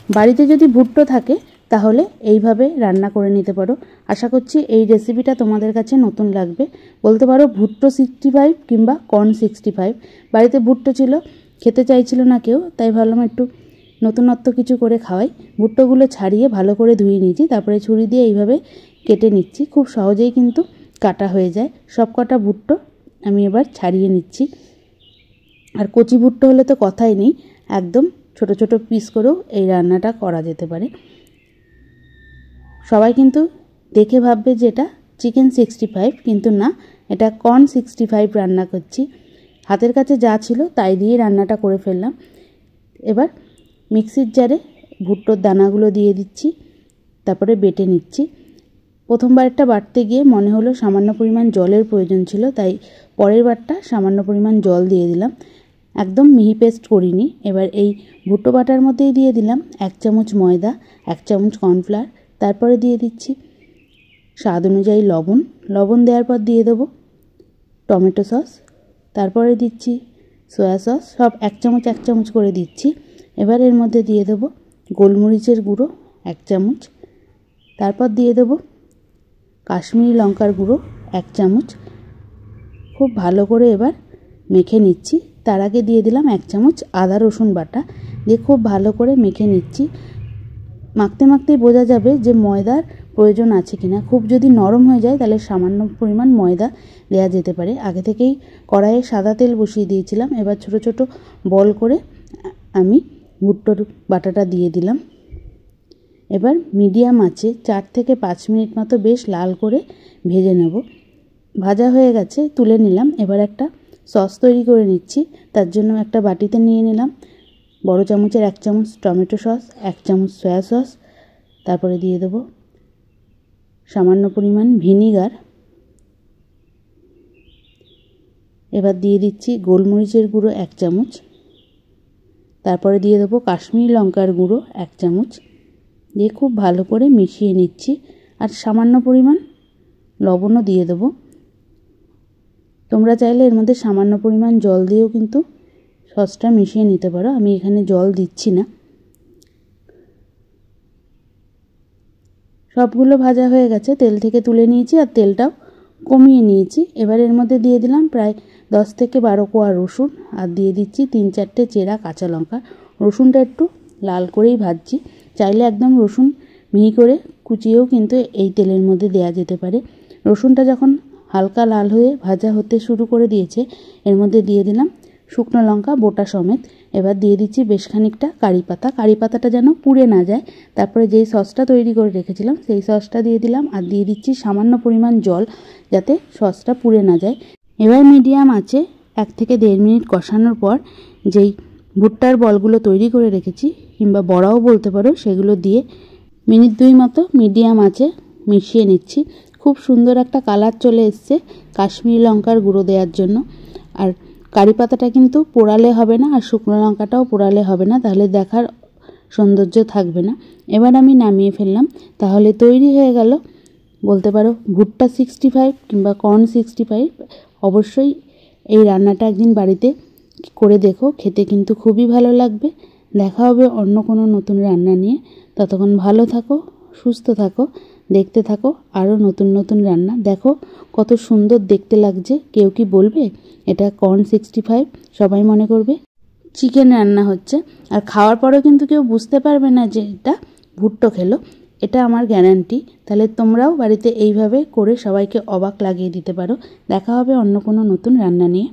বাড়িতে যদি ভুট্টো থাকে তাহলে এইভাবে রান্না করে নিতে পারো। আশা করছি এই রেসিপিটা তোমাদের কাছে নতুন লাগবে। বলতে পারো ভুট্টো 65 কিংবা কর্ন 65। বাড়িতে ভুট্টো ছিল, খেতে চাইছিল না কেউ, তাই ভাবলাম একটু নতুনত্ব কিছু করে খাওয়াই। ভুট্টোগুলো ছাড়িয়ে ভালো করে ধুয়ে নিয়েছি, তারপরে ছুরি দিয়ে এইভাবে কেটে নিচ্ছি। খুব সহজেই কিন্তু কাটা হয়ে যায়। সব কটা ভুট্টো আমি এবার ছাড়িয়ে নিচ্ছি। আর কচি ভুট্টো হলে তো কথাই নেই, একদম ছোট ছোট পিস করেও এই রান্নাটা করা যেতে পারে। সবাই কিন্তু দেখে ভাববে যে এটা চিকেন 65, কিন্তু না, এটা কর্ন 65 রান্না করছি। হাতের কাছে যা ছিল তাই দিয়ে রান্নাটা করে ফেললাম। এবার মিক্সির জারে ভুট্টোর দানাগুলো দিয়ে দিচ্ছি, তারপরে বেটে নিচ্ছি। প্রথমবারটা বাটতে গিয়ে মনে হলো সামান্য পরিমাণ জলের প্রয়োজন ছিল, তাই পরের বারটা সামান্য পরিমাণ জল দিয়ে দিলাম। একদম মিহি পেস্ট করিনি। এবার এই ভুট্টো বাটার মধ্যেই দিয়ে দিলাম 1 চামচ ময়দা, 1 চামচ কর্নফ্লাওয়ার, তারপরে দিয়ে দিচ্ছি স্বাদ অনুযায়ী লবণ। লবণ দেওয়ার পর দিয়ে দেবো টমেটো সস, তারপরে দিচ্ছি সয়া সস, সব 1 চামচ 1 চামচ করে দিচ্ছি। এবার এর মধ্যে দিয়ে দেবো গোলমরিচের গুঁড়ো 1 চামচ, তারপর দিয়ে দেবো কাশ্মীরি লঙ্কার গুঁড়ো 1 চামচ। খুব ভালো করে এবার মেখে নিচ্ছি। তার আগে দিয়ে দিলাম 1 চামচ আদা রসুন বাটা, দিয়ে খুব ভালো করে মেখে নিচ্ছি। মাখতে মাখতেই বোঝা যাবে যে ময়দার প্রয়োজন আছে কিনা। খুব যদি নরম হয়ে যায় তাহলে সামান্য পরিমাণ ময়দা দেওয়া যেতে পারে। আগে থেকেই কড়াইয়ে সাদা তেল বসিয়ে দিয়েছিলাম। এবার ছোট ছোট বল করে আমি ভুট্টোর বাটাটা দিয়ে দিলাম। এবার মিডিয়াম আঁচে 4 থেকে 5 মিনিট মতো বেশ লাল করে ভেজে নেব। ভাজা হয়ে গেছে, তুলে নিলাম। এবার একটা সস তৈরি করে নিচ্ছি। তার জন্য একটা বাটিতে নিয়ে নিলাম বড় চামচের 1 চামচ টমেটো সস, 1 চামচ সয়া সস, তারপরে দিয়ে দেবো সামান্য পরিমাণ ভিনিগার। এবার দিয়ে দিচ্ছি গোলমরিচের গুঁড়ো 1 চামচ, তারপরে দিয়ে দেবো কাশ্মীরি লঙ্কার গুঁড়ো 1 চামচ, দিয়ে খুব ভালো করে মিশিয়ে নিচ্ছি। আর সামান্য পরিমাণ লবণও দিয়ে দেবো। তোমরা চাইলে এর মধ্যে সামান্য পরিমাণ জল দিয়েও কিন্তু সসটা মিশিয়ে নিতে পারো। আমি এখানে জল দিচ্ছি না। সবগুলো ভাজা হয়ে গেছে, তেল থেকে তুলে নিয়েছি আর তেলটাও কমিয়ে নিয়েছি। এবার এর মধ্যে দিয়ে দিলাম প্রায় 10 থেকে 12 কোয়া রসুন, আর দিয়ে দিচ্ছি 3-4টে চেরা কাঁচা লঙ্কা। রসুনটা একটু লাল করেই ভাজছি। চাইলে একদম রসুন মিহি করে কুচিয়েও কিন্তু এই তেলের মধ্যে দেওয়া যেতে পারে। রসুনটা যখন হালকা লাল হয়ে ভাজা হতে শুরু করে দিয়েছে, এর মধ্যে দিয়ে দিলাম শুকনো লঙ্কা বোটা সমেত। এবার দিয়ে দিচ্ছি বেশ খানিকটা কারি পাতা। কারি পাতাটা যেন পুড়ে না যায়। তারপরে যেই সসটা তৈরি করে রেখেছিলাম সেই সসটা দিয়ে দিলাম, আর দিয়ে দিচ্ছি সামান্য পরিমাণ জল, যাতে সসটা পুড়ে না যায়। এবার মিডিয়াম আঁচে 1 থেকে 1.5 মিনিট কষানোর পর যেই ভুট্টার বলগুলো তৈরি করে রেখেছি, কিংবা বড়াও বলতে পারো, সেগুলো দিয়ে মিনিট 2 মতো মিডিয়াম আঁচে মিশিয়ে নিচ্ছি। খুব সুন্দর একটা কালার চলে এসছে কাশ্মীরি লঙ্কার গুঁড়ো দেওয়ার জন্য। আর কারি পাতাটা কিন্তু পোড়ালে হবে না, আর শুকনো লঙ্কাটাও পোড়ালে হবে না, তাহলে দেখার সৌন্দর্য থাকবে না। এবার আমি নামিয়ে ফেললাম। তাহলে তৈরি হয়ে গেল বলতে পারো ভুট্টা 65 কিংবা কর্ন 65। অবশ্যই এই রান্নাটা একদিন বাড়িতে করে দেখো, খেতে কিন্তু খুবই ভালো লাগবে। দেখা হবে অন্য কোনো নতুন রান্না নিয়ে। ততক্ষণ ভালো থাকো, সুস্থ থাকো, দেখতে থাকো আরও নতুন নতুন রান্না। দেখো কত সুন্দর দেখতে লাগছে। কেউ কি বলবে এটা কর্ন 65? সবাই মনে করবে চিকেন রান্না হচ্ছে। আর খাওয়ার পরেও কিন্তু কেউ বুঝতে পারবে না যে এটা ভুট্টো খেলো, এটা আমার গ্যারান্টি। তাহলে তোমরাও বাড়িতে এইভাবে করে সবাইকে অবাক লাগিয়ে দিতে পারো। দেখা হবে অন্য কোনো নতুন রান্না নিয়ে।